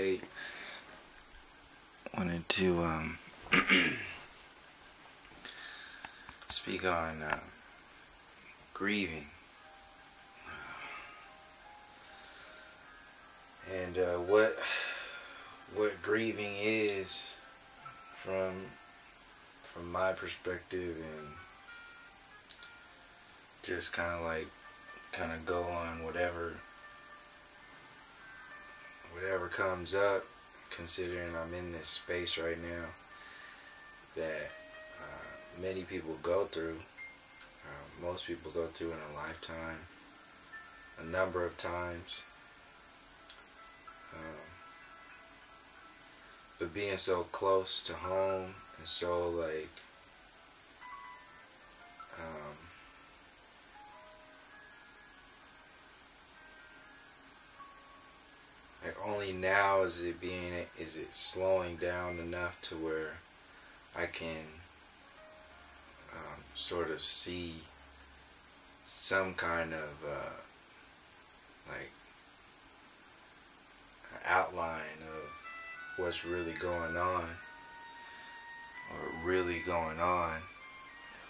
today wanted to speak on grieving and what grieving is from my perspective, and just kind of go on whatever comes up, considering I'm in this space right now that many people go through, most people go through in a lifetime, a number of times. But being so close to home and so like only now is it slowing down enough to where I can sort of see some kind of like outline of what's really going on,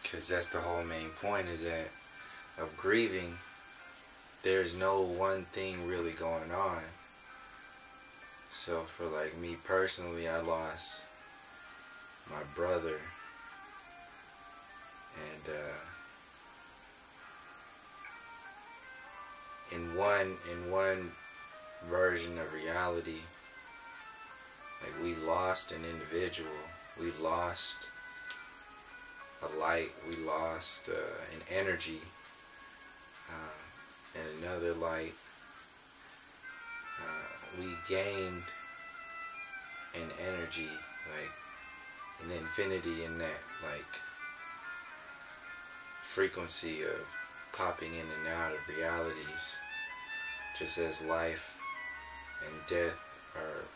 because that's the whole main point, is that of grieving, there's no one thing really going on. So for like me personally, I lost my brother, and in one version of reality, like we lost an individual, we lost a light, we lost an energy, and another light. We gained an energy, like an infinity in that like frequency of popping in and out of realities, just as life and death are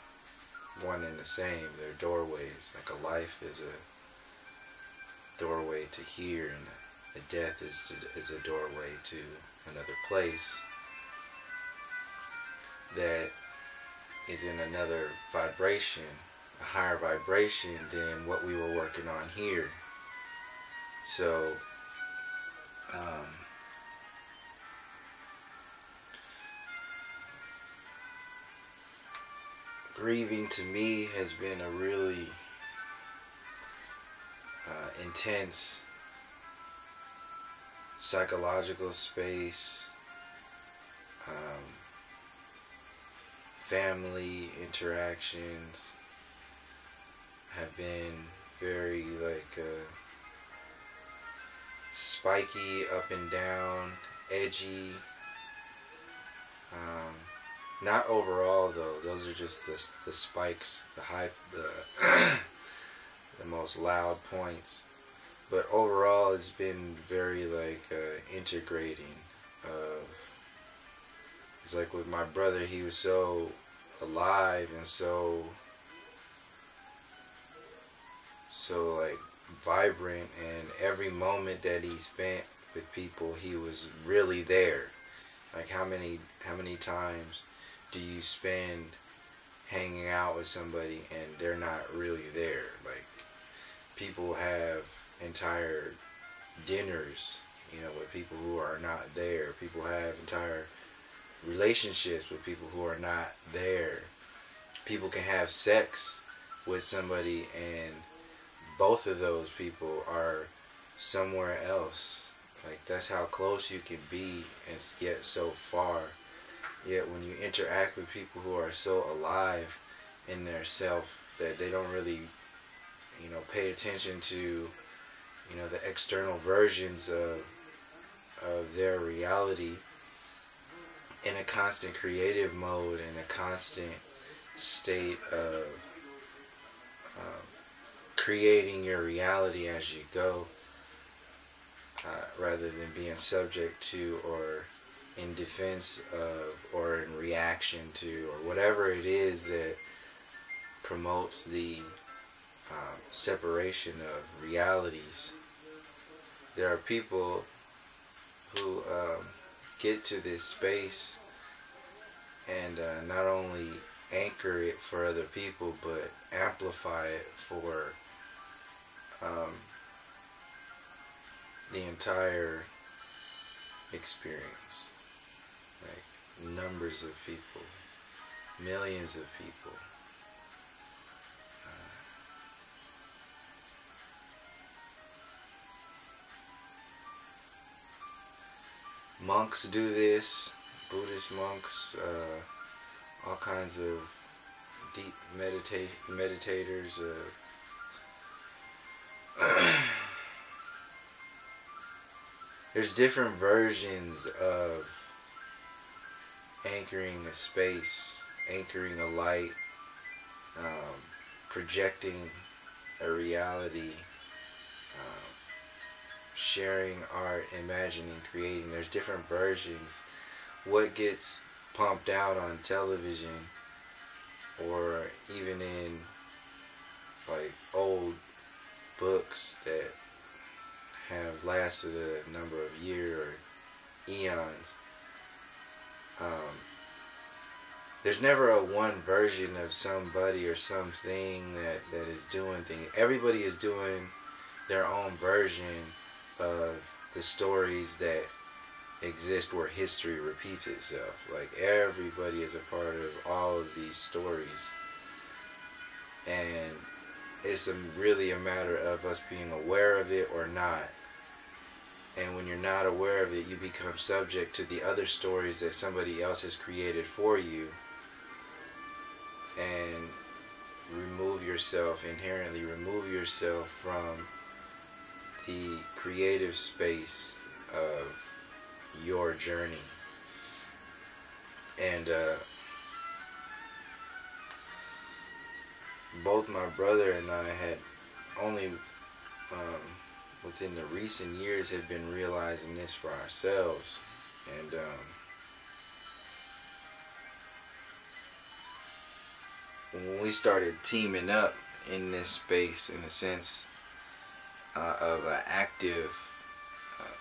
one and the same. They're doorways. Like a life is a doorway to here, and a death is a doorway to another place that is in another vibration, a higher vibration than what we were working on here. So grieving to me has been a really intense psychological space. Family interactions have been very like spiky, up and down, edgy. Not overall though; those are just the spikes, the high, the most loud points. But overall, it's been very like integrating. It's like with my brother, he was so alive and so like vibrant, and every moment that he spent with people, he was really there. Like how many times do you spend hanging out with somebody and they're not really there? Like people have entire dinners, with people who are not there. People have entire relationships with people who are not there. People can have sex with somebody and both of those people are somewhere else. Like that's how close you can be and yet so far. Yet when you interact with people who are so alive in their self that they don't really pay attention to the external versions of their reality, in a constant creative mode, in a constant state of creating your reality as you go, rather than being subject to or in defense of or in reaction to or whatever it is that promotes the separation of realities. There are people who get to this space and not only anchor it for other people, but amplify it for the entire experience. Like numbers of people, millions of people. Monks do this, Buddhist monks, all kinds of deep meditators. There's different versions of anchoring a space, anchoring a light, projecting a reality, sharing art, imagining, creating. There's different versions. What gets pumped out on television, or even in like old books that have lasted a number of years or eons, there's never a one version of somebody or something that is doing things. Everybody is doing their own version of the stories that exist where history repeats itself. Like everybody is a part of all of these stories, and it's really a matter of us being aware of it or not. And when you're not aware of it, you become subject to the other stories that somebody else has created for you, and inherently remove yourself from the creative space of your journey. And both my brother and I had only within the recent years have been realizing this for ourselves. And when we started teaming up in this space, in the sense of an active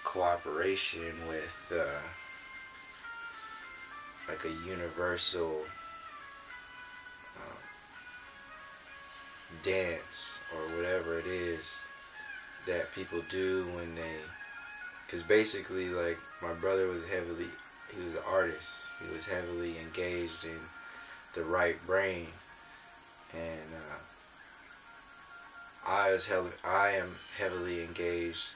cooperation with like a universal dance or whatever it is that people do when they, because basically, like, my brother was he was an artist, he was heavily engaged in the right brain, and I am heavily engaged,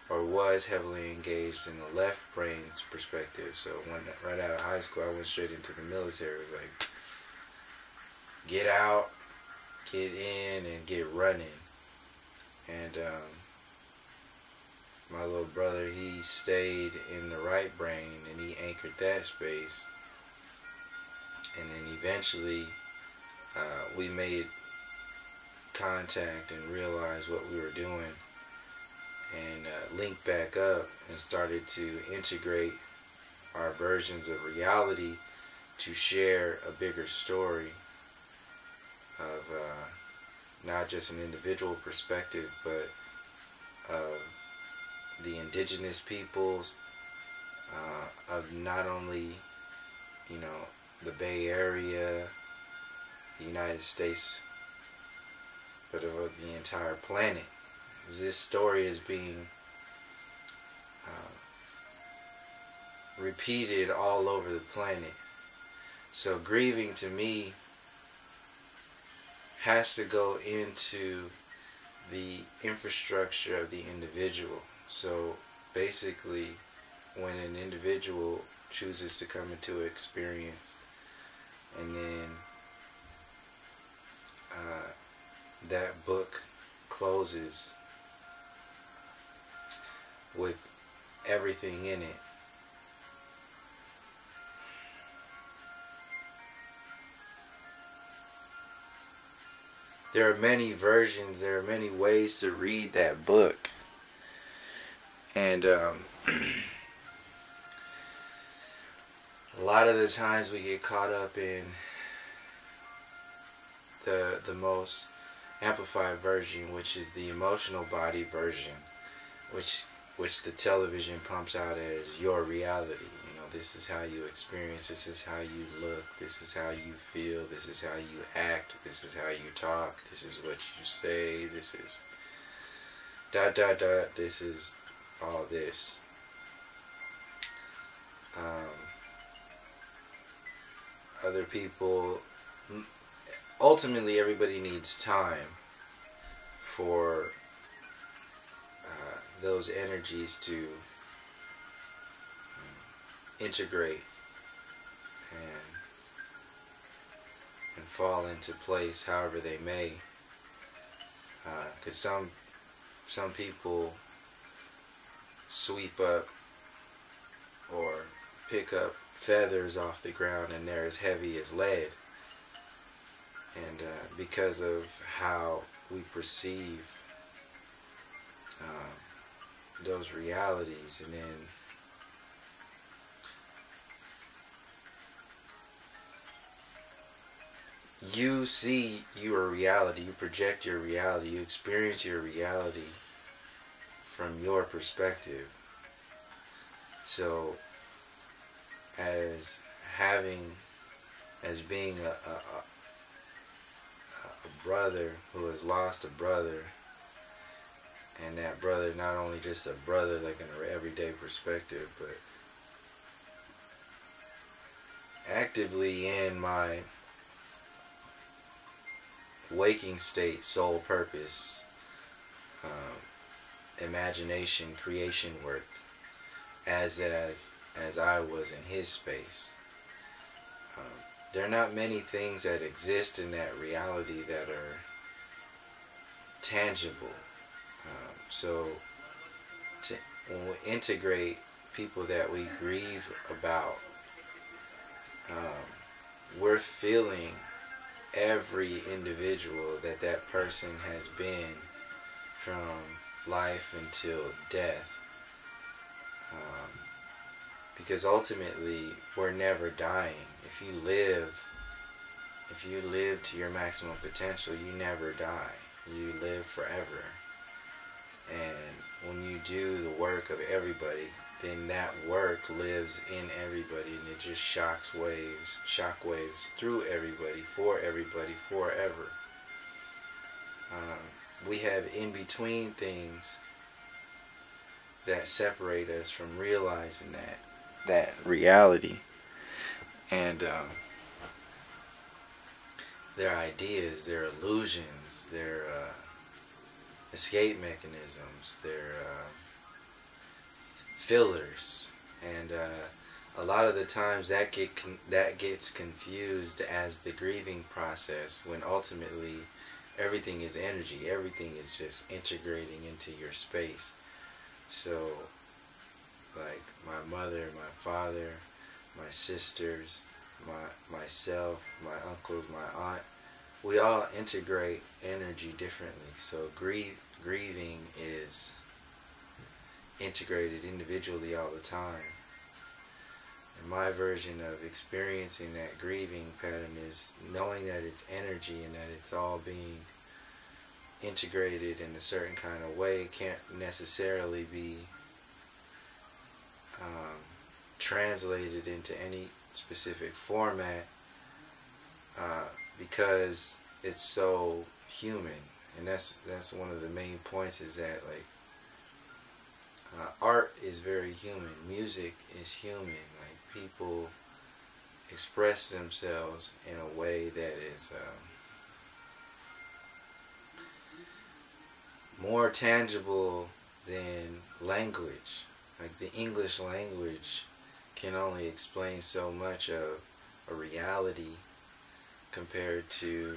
or was heavily engaged in the left brain's perspective. So right out of high school, I went straight into the military. It was like, get out, get in, and get running. And my little brother, he stayed in the right brain, and he anchored that space. And then eventually we made contact and realized what we were doing, and linked back up and started to integrate our versions of reality to share a bigger story of not just an individual perspective, but of the indigenous peoples, of not only, you know, the Bay Area, the United States, but of the entire planet. This story is being repeated all over the planet. So grieving, to me, has to go into the infrastructure of the individual. So basically, when an individual chooses to come into an experience, and then that book closes with everything in it, there are many versions, there are many ways to read that book. And a lot of the times we get caught up in the most amplified version, which is the emotional body version, which the television pumps out as your reality. You know, this is how you experience, this is how you look, this is how you feel, this is how you act, this is how you talk, this is what you say, this is dot dot dot, this is all this. Other people, ultimately everybody needs time for those energies to integrate and fall into place however they may, because some people sweep up or pick up feathers off the ground and they're as heavy as lead, and because of how we perceive those realities, and then you see your reality, you project your reality, you experience your reality from your perspective. So as being a brother who has lost a brother, and that brother not only just a brother like in an everyday perspective, but actively in my waking state, soul purpose, imagination, creation work, as I was in his space. There are not many things that exist in that reality that are tangible. So when we integrate people that we grieve about, we're feeling every individual that person has been from life until death. Because ultimately we're never dying. If you live to your maximum potential, you never die. You live forever. And when you do the work of everybody, then that work lives in everybody, and it just shockwaves through everybody, forever. We have in-between things that separate us from realizing that reality, and their ideas, their illusions, their escape mechanisms, their fillers, and a lot of the times that gets confused as the grieving process, when ultimately everything is energy, everything is just integrating into your space. So like my mother, my father, my sisters, myself, my uncles, my aunt, we all integrate energy differently. So grieving is integrated individually all the time. And my version of experiencing that grieving pattern is knowing that it's energy and that it's all being integrated in a certain kind of way. It can't necessarily be translated into any specific format, because it's so human. And that's one of the main points, is that like art is very human, music is human. Like people express themselves in a way that is more tangible than language. Like the English language can only explain so much of a reality compared to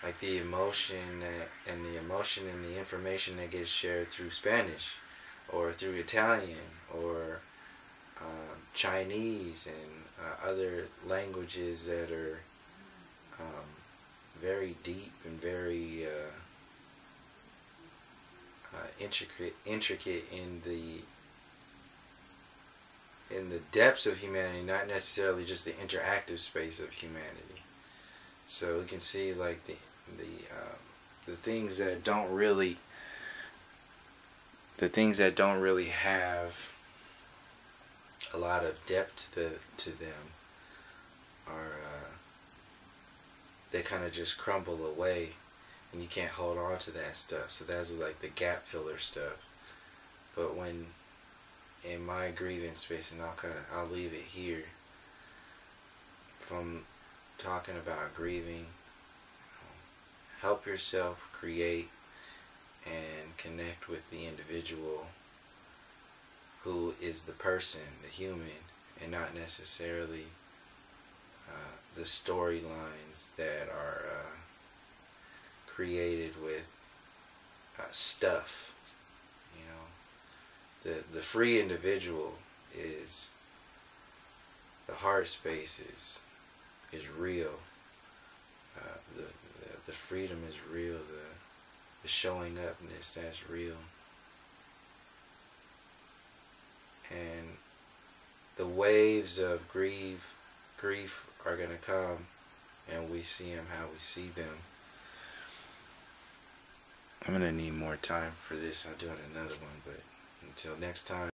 like the emotion and the information that gets shared through Spanish or through Italian or Chinese and other languages that are very deep and very intricate in the depths of humanity, not necessarily just the interactive space of humanity. So we can see like the things that don't really have a lot of depth to them, are they kind of just crumble away, and you can't hold on to that stuff. So that's like the gap filler stuff. But when in my grieving space, and I'll leave it here, from talking about grieving, help yourself create and connect with the individual who is the person, the human, and not necessarily the storylines that are created with stuff. You know, the free individual is, the heart space is real. The freedom is real. The showing upness, that's real. And the waves of grief are going to come, and we see them how we see them. I'm going to need more time for this. I'll do it another one, but until next time.